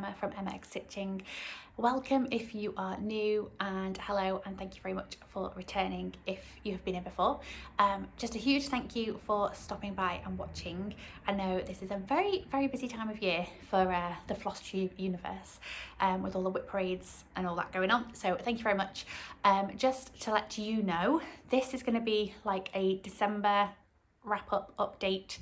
Emma from MX Stitching. Welcome if you are new, and hello and thank you very much for returning if you have been here before. Just a huge thank you for stopping by and watching. I know this is a very busy time of year for the Flosstube universe, with all the whip parades and all that going on, so thank you very much. Just to let you know, this is going to be like a December wrap up update.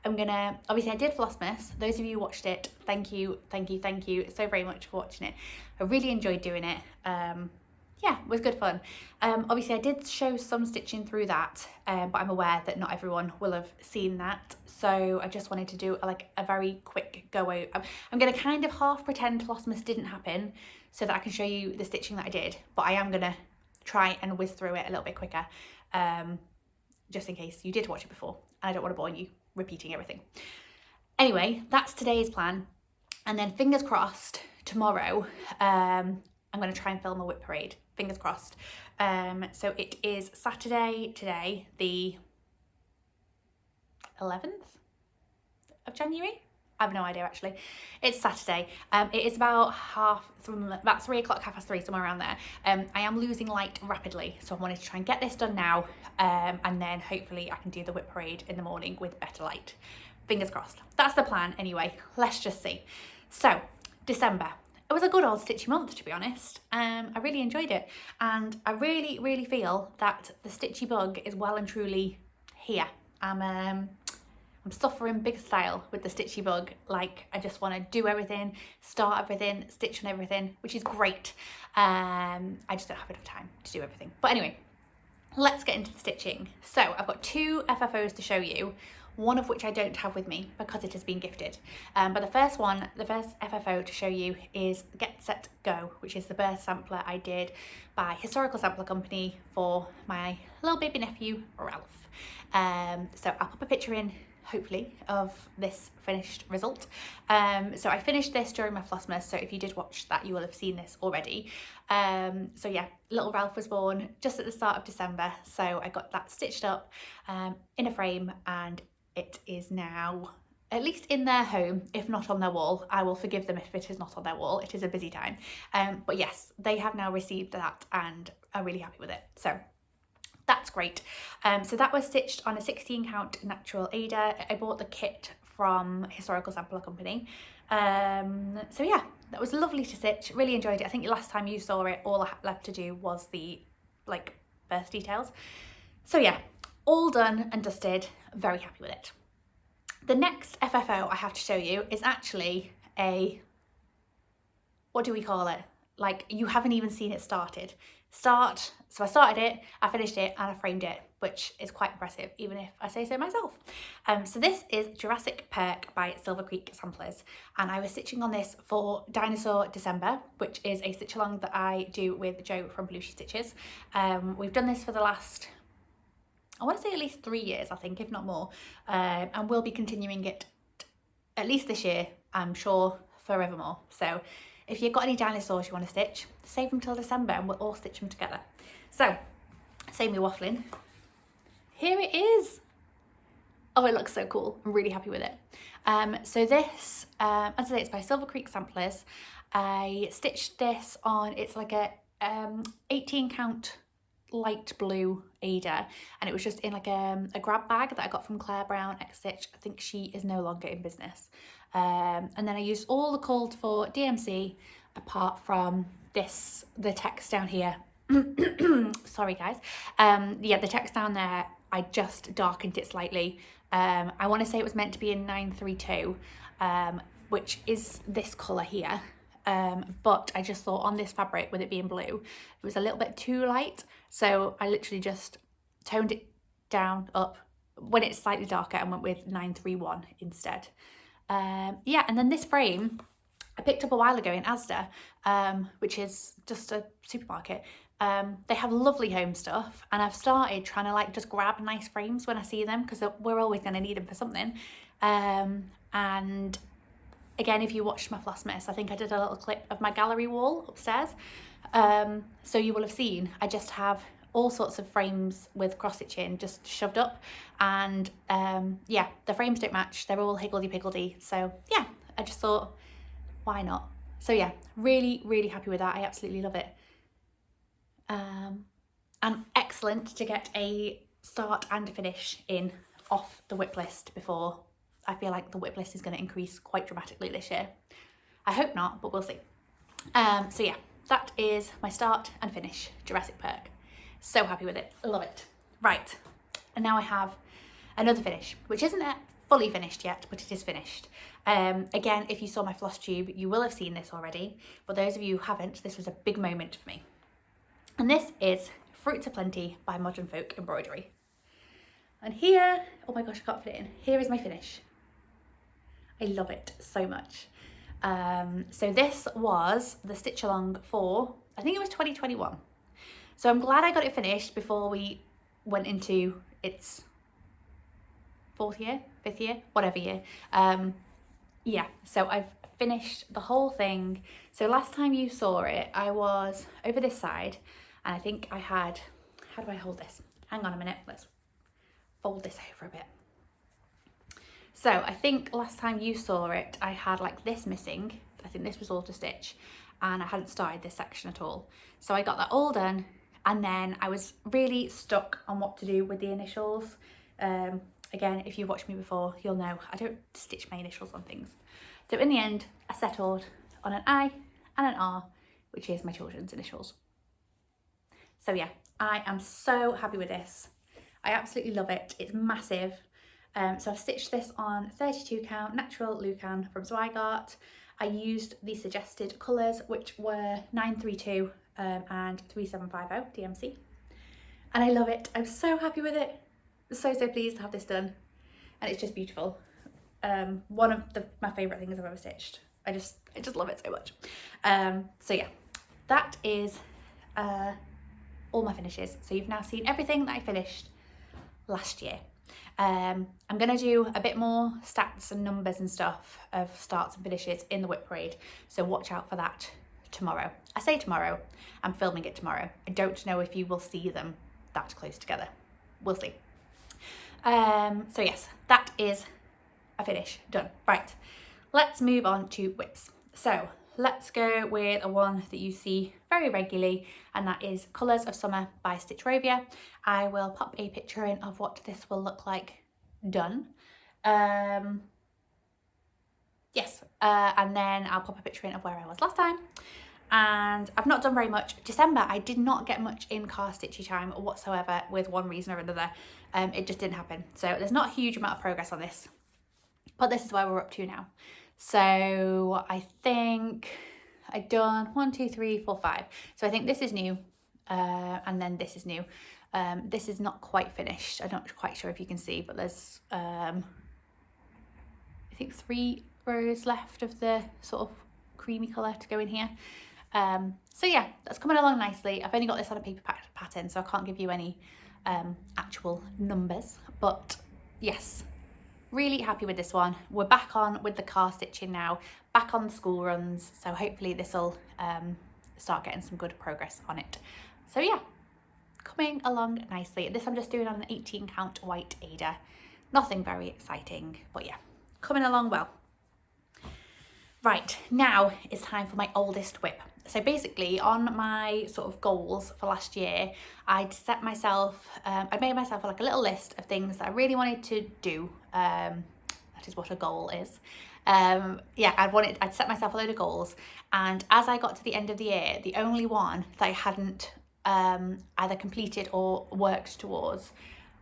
Obviously I did Flossmas. Those of you who watched it, thank you so very much for watching it. I really enjoyed doing it. Yeah, it was good fun. Obviously I did show some stitching through that, but I'm aware that not everyone will have seen that. So I just wanted to do a very quick go out. I'm gonna kind of half pretend Flossmas didn't happen so that I can show you the stitching that I did, but I am gonna try and whiz through it a little bit quicker, just in case you did watch it before and I don't want to bore you repeating everything. Anyway, that's today's plan, and then fingers crossed tomorrow I'm going to try and film a whip parade, fingers crossed. So it is Saturday today, the 11th of January. I have no idea actually. It's Saturday. It is about 3 o'clock, 3:30, somewhere around there. I am losing light rapidly, so I wanted to try and get this done now, and then hopefully I can do the whip parade in the morning with better light. Fingers crossed. That's the plan anyway. Let's just see. So December. It was a good old stitchy month, to be honest. I really enjoyed it, and I really feel that the stitchy bug is well and truly here. I'm suffering big style with the stitchy bug. Like, I just want to do everything, start everything, stitch on everything, which is great. I just don't have enough time to do everything. But anyway, let's get into the stitching. So I've got 2 FFOs to show you, one of which I don't have with me because it has been gifted. But the first FFO to show you is Get Set Go, which is the birth sampler I did by Historical Sampler Company for my little baby nephew, Ralph. So I'll pop a picture in, hopefully, of this finished result. So I finished this during my Flossmas, so if you did watch that, you will have seen this already. So yeah, little Ralph was born just at the start of December, so I got that stitched up in a frame, and it is now at least in their home, if not on their wall. I will forgive them if it is not on their wall. It is a busy time. But yes, they have now received that and are really happy with it. So that's great. So that was stitched on a 16 count natural Ada. I bought the kit from Historical Sampler Company. So yeah, that was lovely to stitch, really enjoyed it. I think last time you saw it, all I had left to do was the birth details. So yeah, all done and dusted, very happy with it. The next FFO I have to show you is actually what do we call it? Like, you haven't even seen it started. So I started it, I finished it, and I framed it, which is quite impressive, even if I say so myself. So this is Jurassic Perk by Silver Creek Samplers, and I was stitching on this for Dinosaur December, which is a stitch along that I do with Joe from Blueshy Stitches. We've done this for the last, I want to say at least 3 years, I think, if not more, and we'll be continuing it at least this year, I'm sure, forevermore. So if you've got any dinosaurs you want to stitch, save them till December and we'll all stitch them together. So, save me waffling. Here it is. Oh, it looks so cool. I'm really happy with it. So this, as I say, it's by Silver Creek Samplers. I stitched this on, it's like a 18 count light blue Ada, and it was just in like a grab bag that I got from Claire Brown X Stitch. I think she is no longer in business. And then I used all the called for DMC apart from the text down here. Sorry guys. Yeah, the text down there, I just darkened it slightly. I want to say it was meant to be in 932, which is this colour here. But I just thought on this fabric, with it being blue, it was a little bit too light, so I literally just toned it down up when it's slightly darker and went with 931 instead. Yeah, and then this frame I picked up a while ago in Asda, which is just a supermarket. They have lovely home stuff, and I've started trying to just grab nice frames when I see them, because we're always going to need them for something. And again, if you watched my Flossmas, I think I did a little clip of my gallery wall upstairs. So you will have seen I just have all sorts of frames with cross stitching just shoved up, and yeah, the frames don't match. They're all higgledy-piggledy. So yeah, I just thought, why not? So yeah, really, really happy with that. I absolutely love it. And excellent to get a start and a finish in off the whip list before. I feel like the whip list is going to increase quite dramatically this year. I hope not, but we'll see. So yeah, that is my start and finish Jurassic Perk. So happy with it, love it. Right, and now I have another finish, which isn't fully finished yet, but it is finished. Again, if you saw my Flosstube, you will have seen this already, but those of you who haven't, this was a big moment for me. And this is Fruits Aplenty by Modern Folk Embroidery. And here, oh my gosh, I can't fit it in. Here is my finish. I love it so much. So this was the stitch along for, I think it was 2021. So I'm glad I got it finished before we went into its 4th year, 5th year, whatever year. Yeah, so I've finished the whole thing. So last time you saw it, I was over this side, and I think I had, how do I hold this? Hang on a minute, let's fold this over a bit. So I think last time you saw it, I had like this missing. I think this was all to stitch, and I hadn't started this section at all. So I got that all done, and then I was really stuck on what to do with the initials. Again, if you've watched me before, you'll know I don't stitch my initials on things. So in the end, I settled on an I and an R, which is my children's initials. So yeah, I am so happy with this. I absolutely love it. It's massive. So I've stitched this on 32 count natural Lucan from Zweigart. I used the suggested colours, which were 932 and 3750 DMC. And I love it. I'm so happy with it. So pleased to have this done, and it's just beautiful. One of my favourite things I've ever stitched. I just love it so much. So yeah, that is all my finishes. So you've now seen everything that I finished last year. I'm gonna do a bit more stats and numbers and stuff of starts and finishes in the whip parade, so watch out for that tomorrow. I say tomorrow, I'm filming it tomorrow. I don't know if you will see them that close together. We'll see. So yes, that is a finish done. Right, let's move on to whips. So let's go with a one that you see very regularly, and that is Colours of Summer by Stitchrovia. I will pop a picture in of what this will look like done. Yes, and then I'll pop a picture in of where I was last time. And I've not done very much. December, I did not get much in cast stitchy time whatsoever, with one reason or another. It just didn't happen. So there's not a huge amount of progress on this, but this is where we're up to now. So I think I've done 1, 2, 3, 4, 5. So I think this is new, and then this is new. This is not quite finished. I'm not quite sure if you can see, but there's I think 3 rows left of the sort of creamy colour to go in here. So yeah, that's coming along nicely. I've only got this on a paper pattern, so I can't give you any actual numbers, but yes, really happy with this one. We're back on with the cast stitching now, back on the school runs, so hopefully this will start getting some good progress on it. So yeah, coming along nicely. This I'm just doing on an 18 count white Ada. Nothing very exciting, but yeah, coming along well. Right, now it's time for my oldest whip. So basically on my sort of goals for last year, I'd set myself, I made myself like a little list of things that I really wanted to do. That is what a goal is. Yeah, I'd set myself a load of goals, and as I got to the end of the year, the only one that I hadn't either completed or worked towards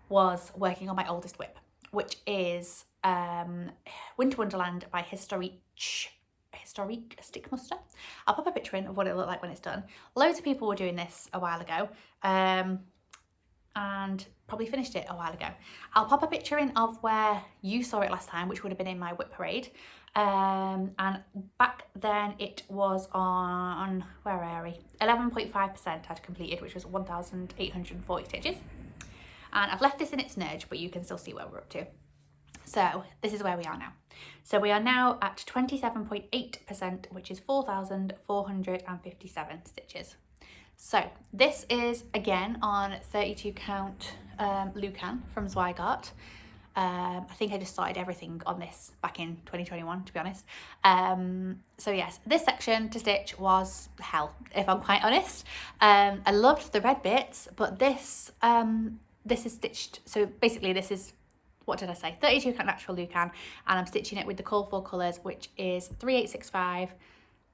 was working on my oldest whip, which is Winter Wonderland by Historische Stickmuster. I'll pop a picture in of what it looked like when it's done. Loads of people were doing this a while ago, and probably finished it a while ago. I'll pop a picture in of where you saw it last time, which would have been in my whip parade. And back then it was on, where are we? 11.5% I'd completed, which was 1,840 stitches. And I've left this in its nudge, but you can still see where we're up to. So this is where we are now. So we are now at 27.8%, which is 4,457 stitches. So this is again on 32 count Lucan from Zweigart. I think I just started everything on this back in 2021, to be honest. So yes, this section to stitch was hell, if I'm quite honest. I loved the red bits, but this is stitched, so basically this is, what did I say, 32 count natural lucan, and I'm stitching it with the call for colours, which is 3865,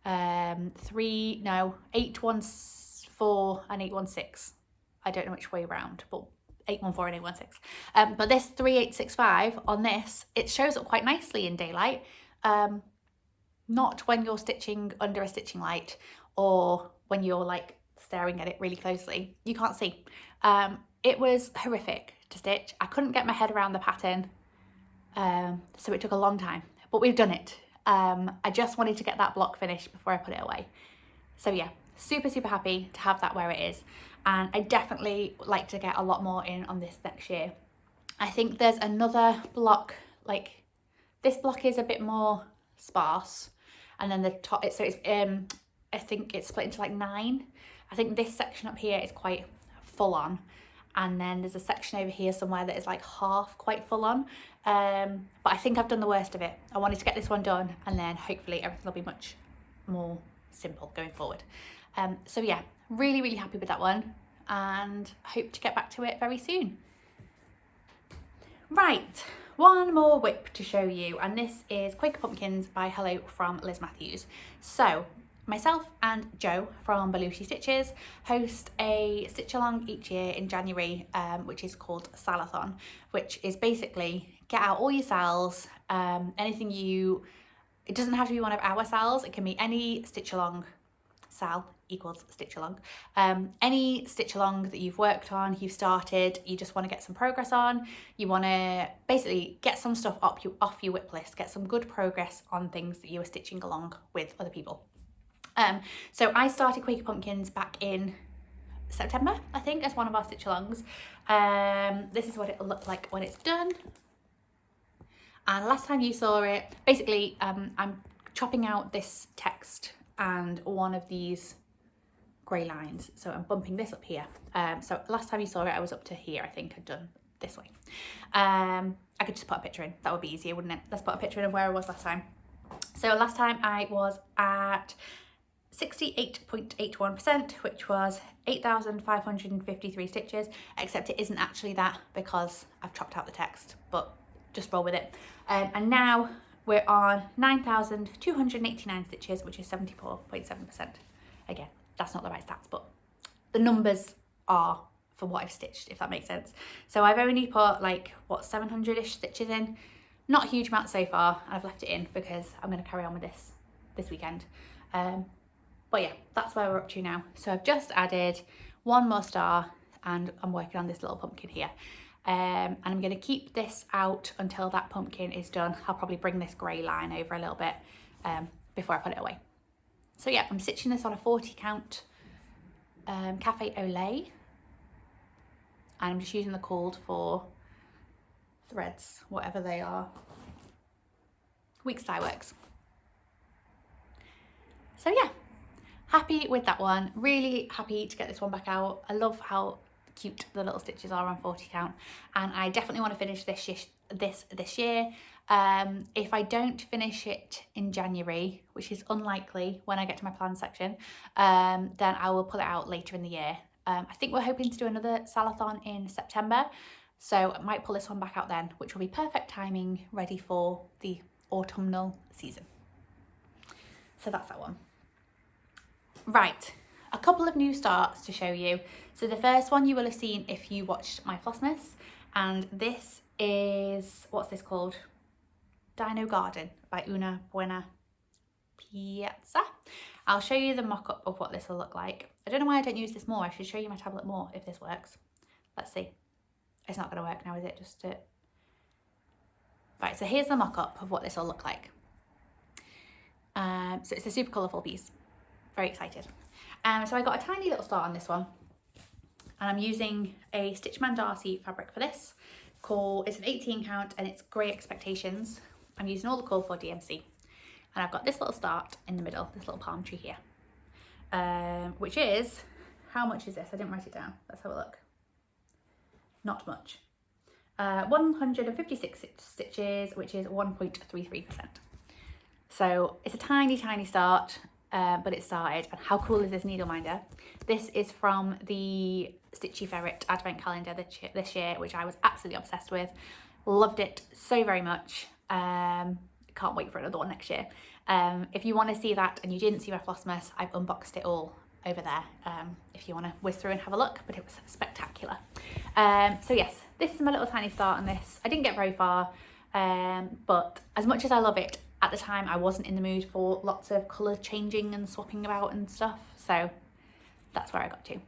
814 and 816. I don't know which way around, but 814 and 816. But this 3865 on this, it shows up quite nicely in daylight. Not when you're stitching under a stitching light or when you're like staring at it really closely. You can't see. It was horrific to stitch. I couldn't get my head around the pattern, so it took a long time, but we've done it. I just wanted to get that block finished before I put it away. So yeah, super happy to have that where it is, and I definitely like to get a lot more in on this next year. I think there's another block, like this block is a bit more sparse, and then the top, I think it's split into like 9. I think this section up here is quite full on, and then there's a section over here somewhere that is like half quite full on, but I think I've done the worst of it. I wanted to get this one done, and then hopefully everything will be much more simple going forward. So yeah, really happy with that one, and hope to get back to it very soon. Right, one more whip to show you, and this is Quaker Pumpkins by Hello from Liz Mathews. So myself and Joe from Belushi Stitches host a stitch along each year in January, which is called Salathon, which is basically get out all your sals, anything it doesn't have to be one of our sals, it can be any stitch along. Sal equals stitch along. Any stitch along that you've worked on, you've started, you just want to get some progress on, you want to basically get some stuff off your whip list, get some good progress on things that you were stitching along with other people. So I started Quaker Pumpkins back in September, I think, as one of our stitch alongs. This is what it'll look like when it's done. And last time you saw it, basically I'm chopping out this text and one of these grey lines, so I'm bumping this up here. So last time you saw it, I was up to here, I think I'd done this way. I could just put a picture in, that would be easier, wouldn't it? Let's put a picture in of where I was last time. So last time I was at 68.81%, which was 8,553 stitches, except it isn't actually that because I've chopped out the text, but just roll with it. And now we're on 9,289 stitches, which is 74.7%. Again, that's not the right stats, but the numbers are for what I've stitched, if that makes sense. So I've only put like, what, 700-ish stitches in? Not a huge amount so far. I've left it in because I'm going to carry on with this weekend. But yeah, that's where we're up to now. So I've just added one more star and I'm working on this little pumpkin here. And I'm going to keep this out until that pumpkin is done. I'll probably bring this grey line over a little bit before I put it away. So yeah, I'm stitching this on a 40 count Cafe au lait. And I'm just using the called for threads, whatever they are. Weeks Dye Works. So yeah, happy with that one. Really happy to get this one back out. I love how cute the little stitches are on 40 count, and I definitely want to finish this year. If I don't finish it in January, which is unlikely when I get to my plan section, then I will pull it out later in the year. I think we're hoping to do another Salathon in September, so I might pull this one back out then, which will be perfect timing, ready for the autumnal season. So that's that one. Right, a couple of new starts to show you. So the first one you will have seen if you watched my Flossmas, and this is, what's this called? Dino Garden by Buena, Pieza. I'll show you the mock-up of what this will look like. I don't know why I don't use this more. I should show you my tablet more if this works. Let's see. It's not going to work now, is it? Just it. Right, so here's the mock-up of what this will look like. So it's a super colourful piece. Very excited. So I got a tiny little star on this one, and I'm using a Stitchman Darcy fabric for this. It's an 18 count and it's Grey Expectations. I'm using all the call for DMC, and I've got this little start in the middle, this little palm tree here, which is, how much is this? I didn't write it down. Let's have a look. Not much. 156 stitches, which is 1.33%. So it's a tiny, tiny start, but it started. And how cool is this needle minder? This is from the Stitchy Ferret advent calendar this year, which I was absolutely obsessed with. Loved it so very much. Can't wait for another one next year. If you want to see that and you didn't see my Flossmas, I've unboxed it all over there if you want to whiz through and have a look, but it was spectacular. So yes, this is my little tiny start on this. I didn't get very far, but as much as I love it, at the time I wasn't in the mood for lots of colour changing and swapping about and stuff, so that's where I got to.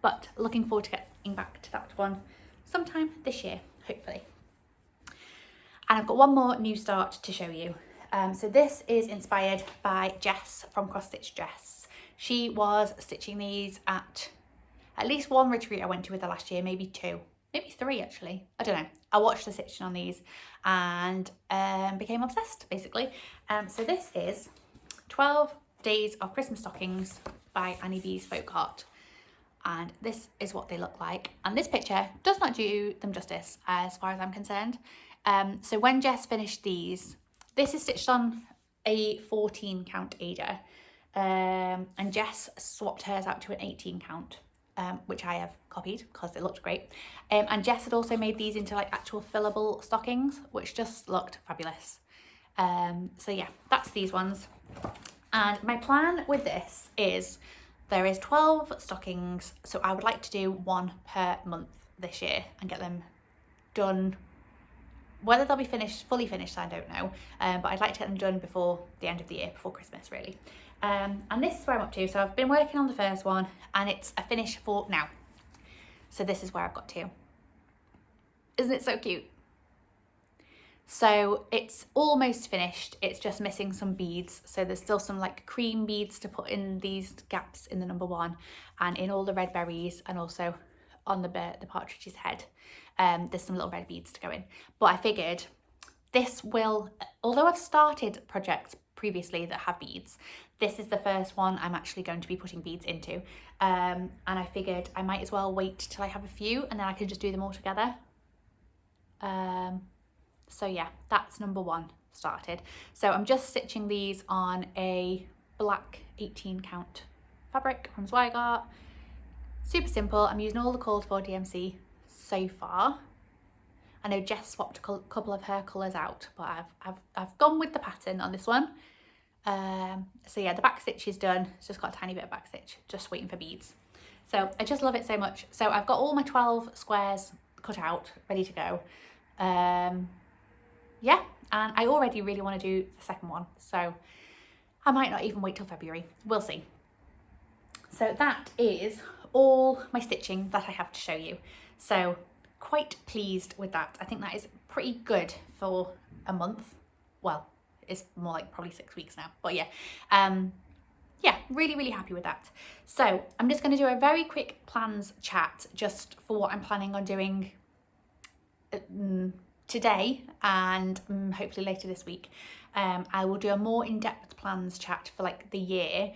But looking forward to getting back to that one sometime this year, hopefully. And I've got one more new start to show you. So this is inspired by Jess from Cross Stitch Jess. She was stitching these at least one retreat I went to with her last year, maybe two, maybe three actually. I don't know. I watched her stitching on these and became obsessed basically. So this is 12 Days of Christmas Stockings by Annie B's Folk Art. And this is what they look like. And this picture does not do them justice as far as I'm concerned. So when Jess finished these, this is stitched on a 14 count Ada, and Jess swapped hers out to an 18 count, which I have copied because it looked great. And Jess had also made these into like actual fillable stockings, which just looked fabulous. So yeah, that's these ones. And my plan with this is there is 12 stockings, so I would like to do one per month this year and get them done. Whether they'll be finished, fully finished, I don't know, but I'd like to get them done before the end of the year, before Christmas really. And this is where I'm up to. So I've been working on the first one and it's a finish for now. So this is where I've got to. Isn't it so cute? So it's almost finished. It's just missing some beads. So there's still some like cream beads to put in these gaps in the number one and in all the red berries and also on the partridge's head. There's some little red beads to go in. But I figured this will, although I've started projects previously that have beads, this is the first one I'm actually going to be putting beads into. And I figured I might as well wait till I have a few and then I can just do them all together. So yeah, that's number one started. So I'm just stitching these on a black 18 count fabric from Zweigart. Super simple. I'm using all the called for DMC so far. I know Jess swapped a couple of her colours out, but I've gone with the pattern on this one. So yeah, the back stitch is done. It's just got a tiny bit of back stitch, just waiting for beads. So I just love it so much. So I've got all my 12 squares cut out, ready to go. Yeah, and I already really want to do the second one. So I might not even wait till February. We'll see. So that is all my stitching that I have to show you. So quite pleased with that. I think that is pretty good for a month. Well, it's more like probably 6 weeks now, but yeah. Yeah, really, really happy with that. So I'm just going to do a very quick plans chat just for what I'm planning on doing today and hopefully later this week. I will do a more in-depth plans chat for like the year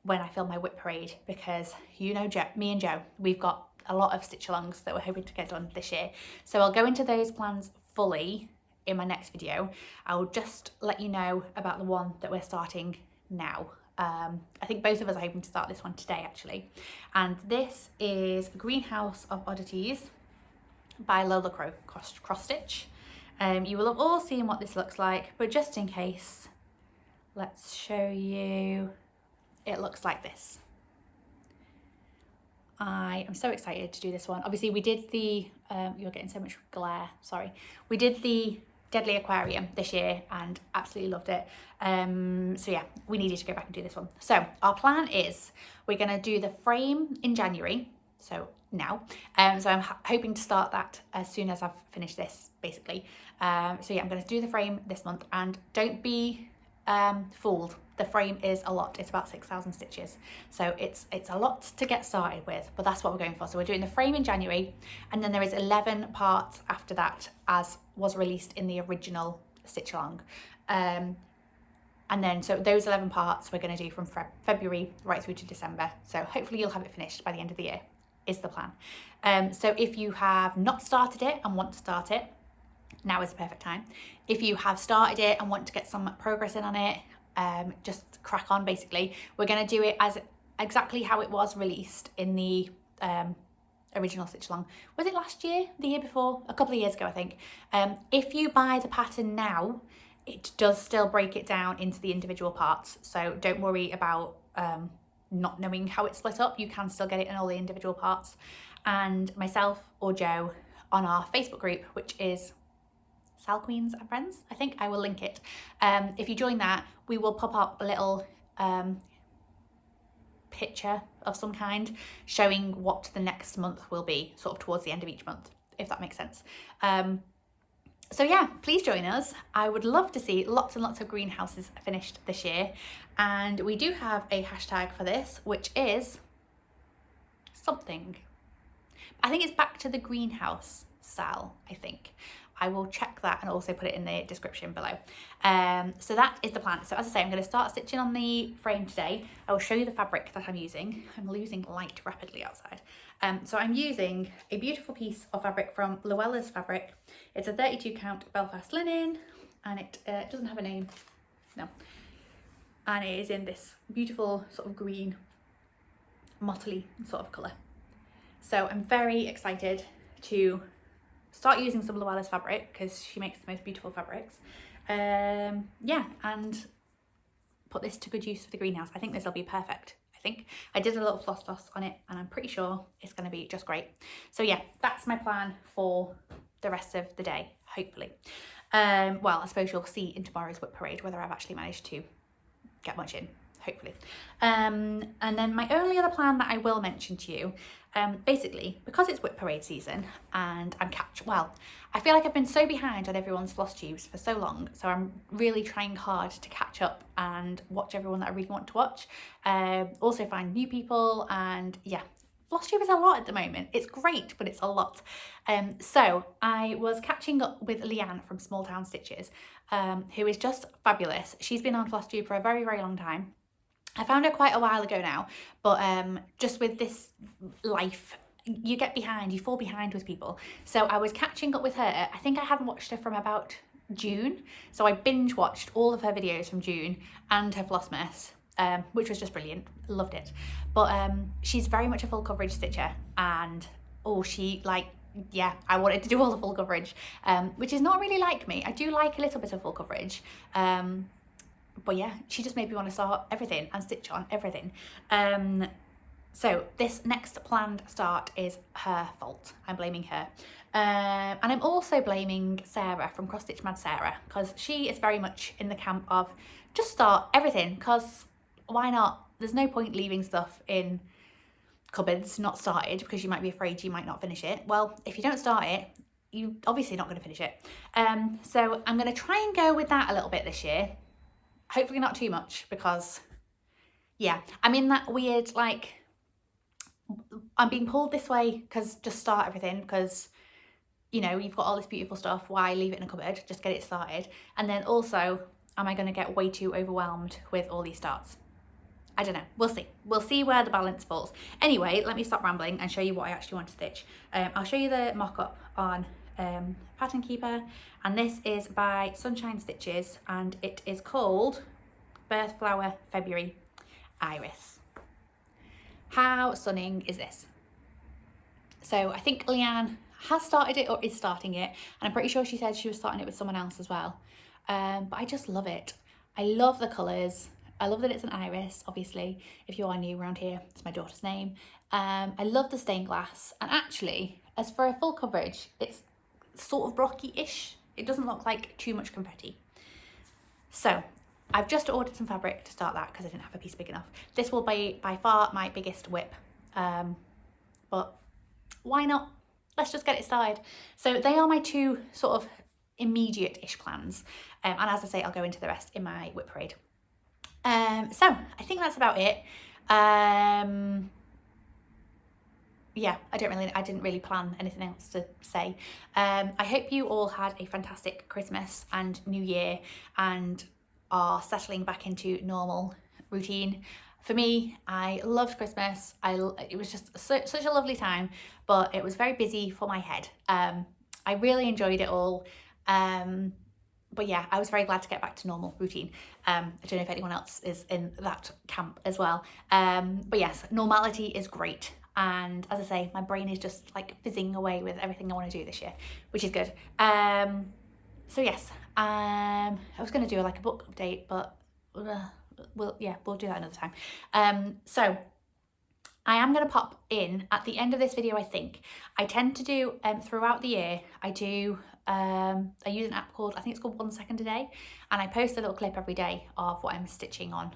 when I film my whip parade, because you know me and Joe, we've got a lot of stitch alongs that we're hoping to get done this year. So I'll go into those plans fully in my next video. I will just let you know about the one that we're starting now. I think both of us are hoping to start this one today actually. And this is Greenhouse of Oddities by Lola Cross Stitch. You will have all seen what this looks like, but just in case, let's show you. It looks like this. I am so excited to do this one. Obviously we did the, you're getting so much glare, sorry. We did the Deadly Aquarium this year and absolutely loved it. So yeah, we needed to go back and do this one. So our plan is we're gonna do the frame in January, so now. So I'm hoping to start that as soon as I've finished this, basically. So yeah, I'm gonna do the frame this month, and don't be fooled. The frame is a lot. It's about 6,000 stitches. So it's a lot to get started with, but that's what we're going for. So we're doing the frame in January, and then there is 11 parts after that, as was released in the original stitch along. And then, so those 11 parts we're going to do from February right through to December. So hopefully you'll have it finished by the end of the year. is the plan. So if you have not started it and want to start it, now is the perfect time. If you have started it and want to get some progress in on it, just crack on basically. We're going to do it as exactly how it was released in the original stitch along. Was it last year? The year before? A couple of years ago, I think. If you buy the pattern now, it does still break it down into the individual parts. So don't worry about not knowing how it's split up. You can still get it in all the individual parts. And myself or Joe on our Facebook group, which is Sal Queens and Friends, I think I will link it. If you join that, we will pop up a little picture of some kind showing what the next month will be, sort of towards the end of each month, if that makes sense. So yeah, please join us. I would love to see lots and lots of greenhouses finished this year. And we do have a hashtag for this, which is something. I think it's back to the greenhouse, Sal, I think. I will check that and also put it in the description below. So that is the plan. So as I say, I'm going to start stitching on the frame today. I will show you the fabric that I'm using. I'm losing light rapidly outside. So I'm using a beautiful piece of fabric from Lola's Fabric. It's a 32 count Belfast linen, and it doesn't have a name, no. And it is in this beautiful sort of green, mottly sort of colour. So I'm very excited to start using some Lola's fabric because she makes the most beautiful fabrics. Yeah, and put this to good use for the greenhouse. I think this will be perfect. I did a little floss toss on it and I'm pretty sure it's going to be just great. So yeah, that's my plan for the rest of the day, hopefully. Well, I suppose you'll see in tomorrow's whip parade whether I've actually managed to get much in, hopefully. And then my only other plan that I will mention to you, basically, because it's whip parade season and I feel like I've been so behind on everyone's floss tubes for so long, so I'm really trying hard to catch up and watch everyone that I really want to watch. Also find new people, and yeah, Flosstube is a lot at the moment. It's great, but it's a lot. So I was catching up with Leann from Small Town Stitches, who is just fabulous. She's been on Flosstube for a very, very long time. I found her quite a while ago now, but just with this life, you get behind, you fall behind with people. So I was catching up with her. I think I hadn't watched her from about June. So I binge watched all of her videos from June and her Flossmas, which was just brilliant. Loved it. But she's very much a full coverage stitcher, and yeah, I wanted to do all the full coverage, which is not really like me. I do like a little bit of full coverage. But yeah, she just made me want to start everything and stitch on everything. So this next planned start is her fault. I'm blaming her. And I'm also blaming Sarah from Cross Stitch Mad Sarah, because she is very much in the camp of just start everything, because why not? There's no point leaving stuff in cupboards not started because you might be afraid you might not finish it. Well, if you don't start it, you're obviously not going to finish it. So I'm going to try and go with that a little bit this year. Hopefully not too much, because yeah, I'm in that weird, like, I'm being pulled this way because just start everything, because, you know, you've got all this beautiful stuff, why leave it in a cupboard? Just get it started. And then also, am I going to get way too overwhelmed with all these starts? I don't know. We'll see. We'll see where the balance falls. Anyway, let me stop rambling and show you what I actually want to stitch. I'll show you the mock-up on Pattern Keeper, and this is by Sunshine Stitches, and it is called Birth Flower February Iris. How stunning is this? So I think Leann has started it or is starting it, and I'm pretty sure she said she was starting it with someone else as well. But I just love it. I love the colours. I love that it's an iris, obviously. If you are new around here, it's my daughter's name. I love the stained glass, and actually, as for a full coverage, it's sort of blocky-ish. It doesn't look like too much confetti. So I've just ordered some fabric to start that because I didn't have a piece big enough. This will be by far my biggest whip, but why not? Let's just get it started. So they are my two sort of immediate-ish plans, and as I say, I'll go into the rest in my whip parade. So I think that's about it. Yeah, I didn't really plan anything else to say. I hope you all had a fantastic Christmas and New Year and are settling back into normal routine. For me, I loved Christmas. It was just such a lovely time, but it was very busy for my head. I really enjoyed it all. But yeah, I was very glad to get back to normal routine. I don't know if anyone else is in that camp as well. But yes, normality is great. And as I say, my brain is just like fizzing away with everything I want to do this year, which is good. So yes, I was going to do like a book update, but we'll do that another time. So I am going to pop in at the end of this video, I think. I tend to do, throughout the year, I use an app called, I think it's called 1 Second a Day, and I post a little clip every day of what I'm stitching on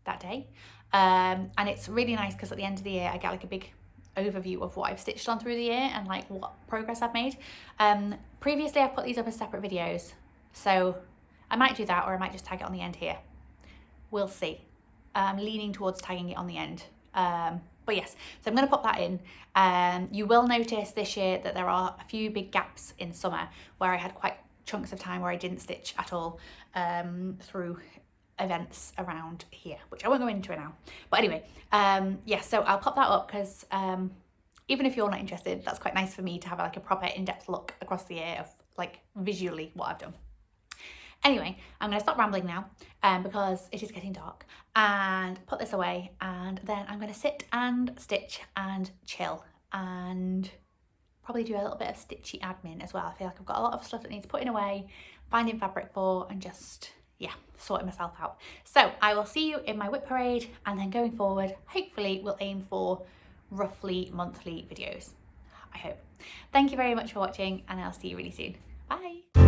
that day. And it's really nice because at the end of the year, I get like a big overview of what I've stitched on through the year and like what progress I've made. Previously, I've put these up as separate videos, so I might do that, or I might just tag it on the end here. We'll see. I'm leaning towards tagging it on the end. But yes, so I'm going to pop that in. You will notice this year that there are a few big gaps in summer where I had quite chunks of time where I didn't stitch at all through events around here, which I won't go into now. But anyway, yes, so I'll pop that up because even if you're not interested, that's quite nice for me to have like a proper in-depth look across the year of like visually what I've done. Anyway, I'm going to stop rambling now because it is getting dark, and put this away, and then I'm going to sit and stitch and chill and probably do a little bit of stitchy admin as well. I feel like I've got a lot of stuff that needs putting away, finding fabric for, and just, yeah, sorting myself out. So I will see you in my whip parade, and then going forward, hopefully we'll aim for roughly monthly videos, I hope. Thank you very much for watching, and I'll see you really soon. Bye.